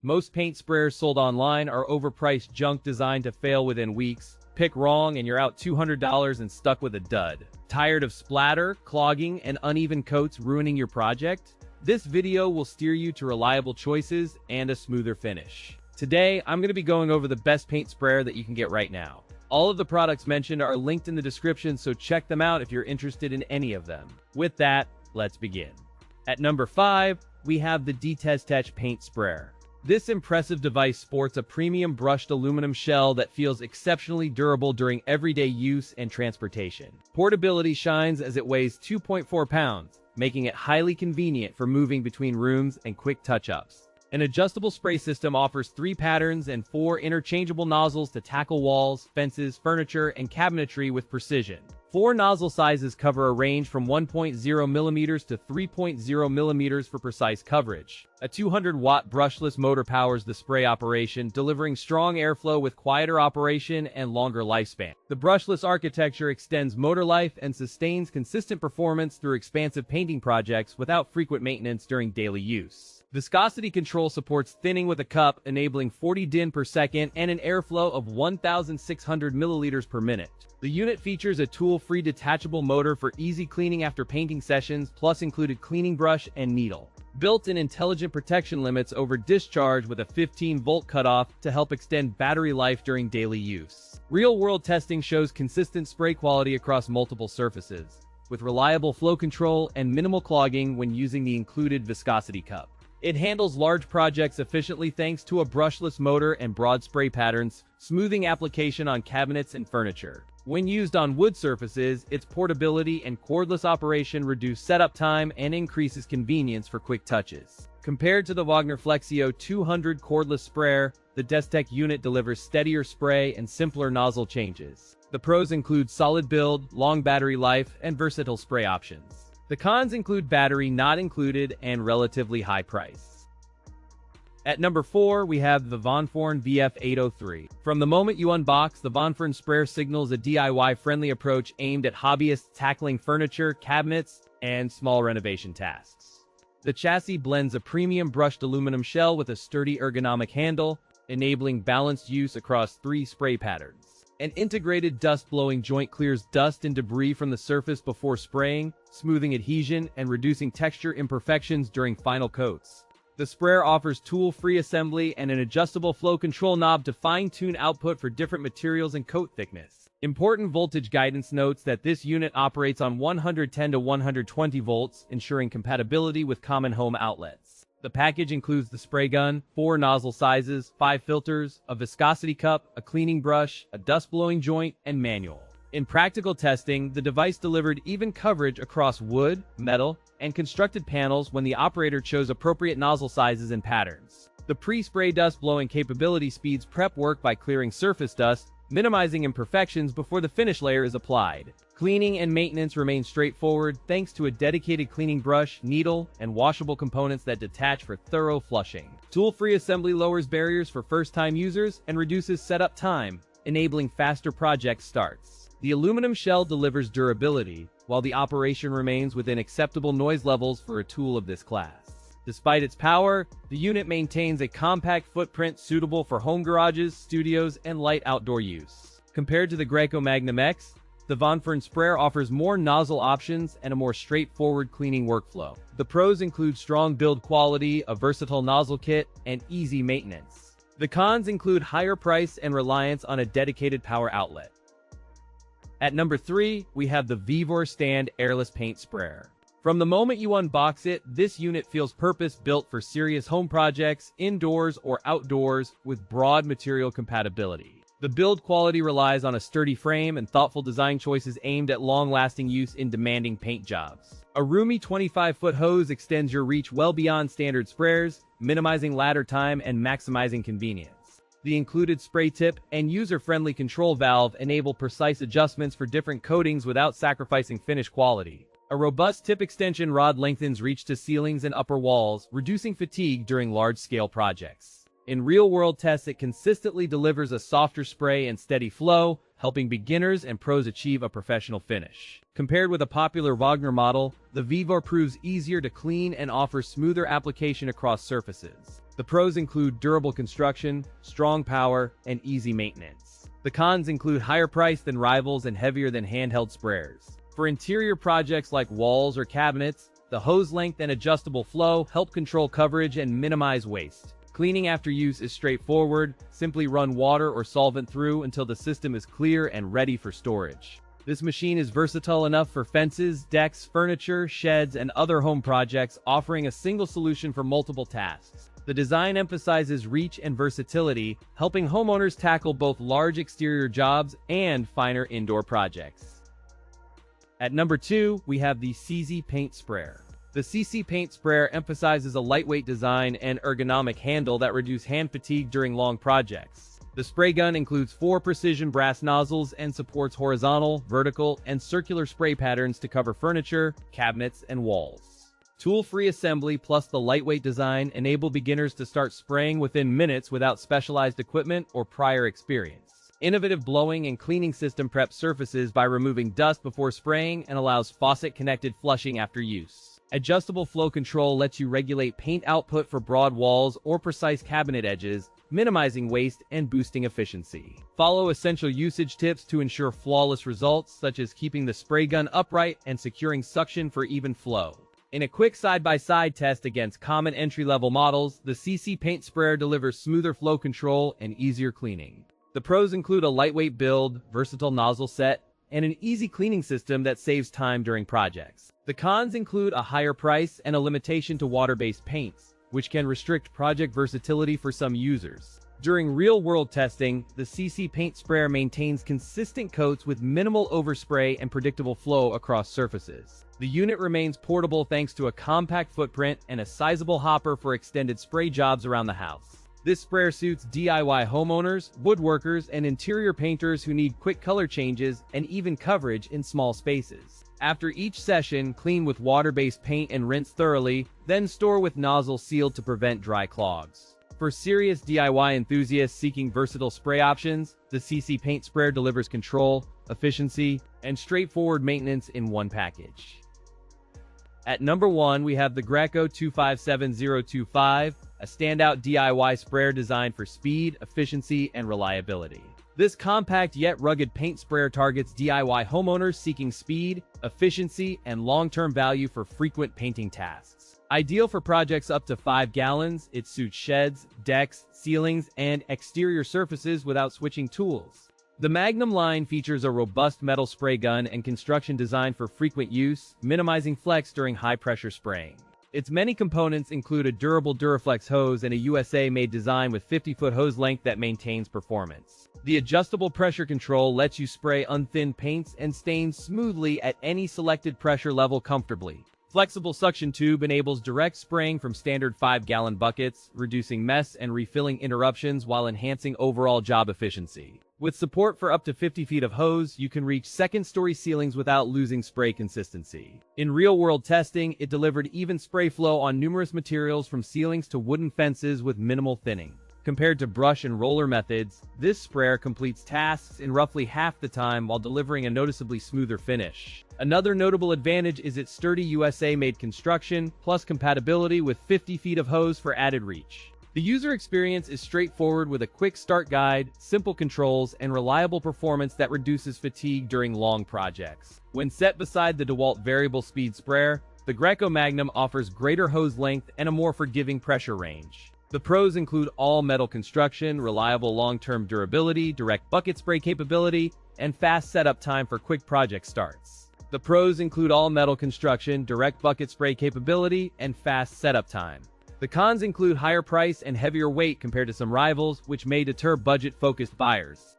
Most paint sprayers sold online are overpriced junk designed to fail within weeks. Pick wrong and you're out $200 and stuck with a dud. Tired of splatter, clogging, and uneven coats ruining your project? This video will steer you to reliable choices and a smoother finish. Today, I'm going to be going over the best paint sprayer that you can get right now. All of the products mentioned are linked in the description, so check them out if you're interested in any of them. With that, let's begin. At number 5, we have the DTEZTECH Paint Sprayer. This impressive device sports a premium brushed aluminum shell that feels exceptionally durable during everyday use and transportation. Portability shines as it weighs 2.4 pounds, making it highly convenient for moving between rooms and quick touch-ups. An adjustable spray system offers 3 patterns and 4 interchangeable nozzles to tackle walls, fences, furniture, and cabinetry with precision. 4 nozzle sizes cover a range from 1.0mm to 3.0mm for precise coverage. A 200-watt brushless motor powers the spray operation, delivering strong airflow with quieter operation and longer lifespan. The brushless architecture extends motor life and sustains consistent performance through expansive painting projects without frequent maintenance during daily use. Viscosity control supports thinning with a cup, enabling 40 din per second and an airflow of 1,600 milliliters per minute. The unit features a tool-free detachable motor for easy cleaning after painting sessions, plus included cleaning brush and needle. Built-in intelligent protection limits over discharge with a 15-volt cutoff to help extend battery life during daily use. Real-world testing shows consistent spray quality across multiple surfaces, with reliable flow control and minimal clogging when using the included viscosity cup. It handles large projects efficiently thanks to a brushless motor and broad spray patterns, smoothing application on cabinets and furniture. When used on wood surfaces, its portability and cordless operation reduce setup time and increases convenience for quick touches. Compared to the Wagner Flexio 200 cordless sprayer, the DTEZTECH unit delivers steadier spray and simpler nozzle changes. The pros include solid build, long battery life, and versatile spray options. The cons include battery not included and relatively high price. At number 4, we have the VONFORN VF803. From the moment you unbox, the VONFORN sprayer signals a DIY-friendly approach aimed at hobbyists tackling furniture, cabinets, and small renovation tasks. The chassis blends a premium brushed aluminum shell with a sturdy ergonomic handle, enabling balanced use across 3 spray patterns. An integrated dust-blowing joint clears dust and debris from the surface before spraying, smoothing adhesion and reducing texture imperfections during final coats. The sprayer offers tool-free assembly and an adjustable flow control knob to fine-tune output for different materials and coat thickness. Important voltage guidance notes that this unit operates on 110 to 120 volts, ensuring compatibility with common home outlets. The package includes the spray gun, 4 nozzle sizes, 5 filters, a viscosity cup, a cleaning brush, a dust-blowing joint, and manual. In practical testing, the device delivered even coverage across wood, metal, and constructed panels when the operator chose appropriate nozzle sizes and patterns. The pre-spray dust-blowing capability speeds prep work by clearing surface dust, minimizing imperfections before the finish layer is applied. Cleaning and maintenance remain straightforward thanks to a dedicated cleaning brush, needle, and washable components that detach for thorough flushing. Tool-free assembly lowers barriers for first-time users and reduces setup time, enabling faster project starts. The aluminum shell delivers durability, while the operation remains within acceptable noise levels for a tool of this class. Despite its power, the unit maintains a compact footprint suitable for home garages, studios, and light outdoor use. Compared to the Graco Magnum X, the VONFORN sprayer offers more nozzle options and a more straightforward cleaning workflow. The pros include strong build quality, a versatile nozzle kit, and easy maintenance. The cons include higher price and reliance on a dedicated power outlet. At number 3, we have the VEVOR Stand Airless Paint Sprayer. From the moment you unbox it, this unit feels purpose-built for serious home projects, indoors or outdoors, with broad material compatibility. The build quality relies on a sturdy frame and thoughtful design choices aimed at long-lasting use in demanding paint jobs. A roomy 25-foot hose extends your reach well beyond standard sprayers, minimizing ladder time and maximizing convenience. The included spray tip and user-friendly control valve enable precise adjustments for different coatings without sacrificing finish quality. A robust tip extension rod lengthens reach to ceilings and upper walls, reducing fatigue during large-scale projects. In real-world tests, it consistently delivers a softer spray and steady flow, helping beginners and pros achieve a professional finish. Compared with a popular Wagner model, the VEVOR proves easier to clean and offers smoother application across surfaces. The pros include durable construction, strong power, and easy maintenance. The cons include higher price than rivals and heavier than handheld sprayers. For interior projects like walls or cabinets, the hose length and adjustable flow help control coverage and minimize waste. Cleaning after use is straightforward. Simply run water or solvent through until the system is clear and ready for storage. This machine is versatile enough for fences, decks, furniture, sheds, and other home projects, offering a single solution for multiple tasks. The design emphasizes reach and versatility, helping homeowners tackle both large exterior jobs and finer indoor projects. At number 2, we have the SEESII Paint Sprayer. The SEESII Paint Sprayer emphasizes a lightweight design and ergonomic handle that reduce hand fatigue during long projects. The spray gun includes 4 precision brass nozzles and supports horizontal, vertical, and circular spray patterns to cover furniture, cabinets, and walls. Tool-free assembly plus the lightweight design enable beginners to start spraying within minutes without specialized equipment or prior experience. Innovative blowing and cleaning system preps surfaces by removing dust before spraying and allows faucet-connected flushing after use. Adjustable flow control lets you regulate paint output for broad walls or precise cabinet edges, minimizing waste and boosting efficiency. Follow essential usage tips to ensure flawless results, such as keeping the spray gun upright and securing suction for even flow. In a quick side-by-side test against common entry-level models, the SEESII Paint Sprayer delivers smoother flow control and easier cleaning. The pros include a lightweight build, versatile nozzle set, and an easy cleaning system that saves time during projects. The cons include a higher price and a limitation to water-based paints, which can restrict project versatility for some users. During real-world testing, the SEESII Paint Sprayer maintains consistent coats with minimal overspray and predictable flow across surfaces. The unit remains portable thanks to a compact footprint and a sizable hopper for extended spray jobs around the house. This sprayer suits DIY homeowners, woodworkers, and interior painters who need quick color changes and even coverage in small spaces. After each session, clean with water-based paint and rinse thoroughly, then store with nozzle sealed to prevent dry clogs. For serious DIY enthusiasts seeking versatile spray options, the SEESII Paint Sprayer delivers control, efficiency, and straightforward maintenance in one package. At number 1, we have the Graco 257025, a standout DIY sprayer designed for speed, efficiency, and reliability. This compact yet rugged paint sprayer targets DIY homeowners seeking speed, efficiency, and long-term value for frequent painting tasks. Ideal for projects up to 5 gallons, it suits sheds, decks, ceilings, and exterior surfaces without switching tools. The Magnum line features a robust metal spray gun and construction designed for frequent use, minimizing flex during high-pressure spraying. Its many components include a durable Duraflex hose and a USA-made design with 50-foot hose length that maintains performance. The adjustable pressure control lets you spray unthinned paints and stains smoothly at any selected pressure level comfortably. Flexible suction tube enables direct spraying from standard 5-gallon buckets, reducing mess and refilling interruptions while enhancing overall job efficiency. With support for up to 50 feet of hose, you can reach second-story ceilings without losing spray consistency. In real-world testing, it delivered even spray flow on numerous materials from ceilings to wooden fences with minimal thinning. Compared to brush and roller methods, this sprayer completes tasks in roughly half the time while delivering a noticeably smoother finish. Another notable advantage is its sturdy USA-made construction, plus compatibility with 50 feet of hose for added reach. The user experience is straightforward with a quick start guide, simple controls, and reliable performance that reduces fatigue during long projects. When set beside the DeWalt variable speed sprayer, the Graco Magnum offers greater hose length and a more forgiving pressure range. The pros include all-metal construction, reliable long-term durability, direct bucket spray capability, and fast setup time for quick project starts. The pros include all-metal construction, direct bucket spray capability, and fast setup time. The cons include higher price and heavier weight compared to some rivals, which may deter budget-focused buyers.